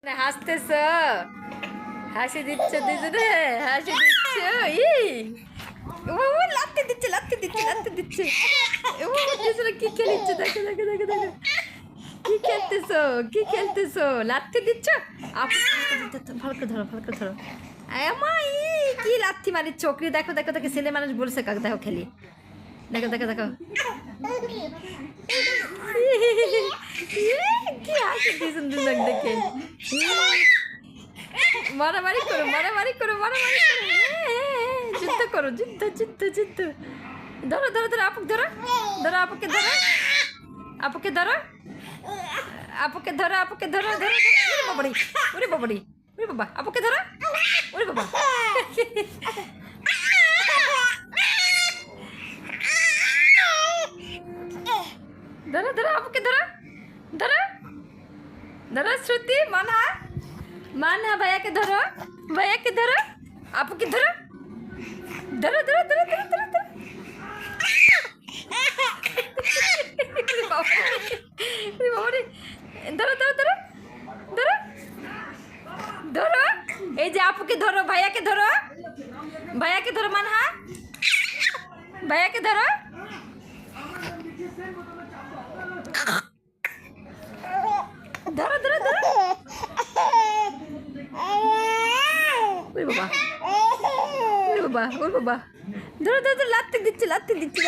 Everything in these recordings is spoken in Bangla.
হাসতেছ, হাসি দিচ্ছ দুজনে, হাসি দিচ্ছ। ও লাত্তি দিচ্ছে, লাত্তি দিচ্ছে, লাত্তি দিচ্ছে। ও দুজনে কি খেলিচ্ছে, দেখো দেখো দেখো দেখো, কি খেলতেছো, কি খেলতেছো, লাত্তি দিচ্ছ। ভালো করে ধরো, ভালো করে ধরো। আমাই কি লাত্তি মারি, চোখরি দেখো দেখো দেখো, ছেলে মানুষ বলছে কাক, দেখো খেলি, দেখো দেখো দেখো। কি হাসি দিয়েছেন দুজন দেখে। মারামারি করো, মারামারি করো, মারামারি করো, যুদ্ধ করো, যুদ্ধ যুদ্ধ যুদ্ধ। ধরো ধরো ধরো, আপুকে ধরো, ধরো আপুকে ধরো, আপুকে ধরো, আপুকে ধরো, আপুকে ধরো, ধরো। ওরে বাবারি, ওরে বাবারি, ওরে বাবা, আপুকে ধরো, ওরে বাবা। ধরো ধরো, আপুকে ধরো, ধরো ধরো। শ্রুতি, মানা, মানা, ভাইয়াকে ধরো, ভাইয়াকে ধরো, আপুকে ধরো, ধরো ধরো ধরো ধরো ধরো ধরো। ধরো ধরো ধরো ধরো ধরো। এই যে আপুকে ধরো, ভাইয়াকে ধরো, ভাইয়াকে ধরো, মানহা, ভাইয়াকে ধরো। ধরো ধরো ধরো। ওই বাবা, ওই বাবা, ওই বাবা। ধরো ধরো ধরো, লাত্তি দিচ্ছে, লাত্তি দিচ্ছে।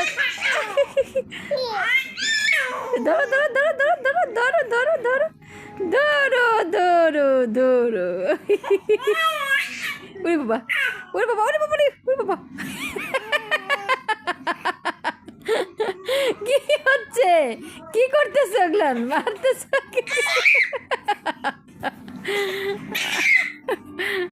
ধরো ধরো ধরো ধরো ধরো ধরো ধরো ধরো ধরো ধরো ধরো। ওরে বাবা, ওরে বাবা, ওরে বাবা, ওরে বাবা। কি হচ্ছে, কি করতেছো, ওগুলান মারতেছো?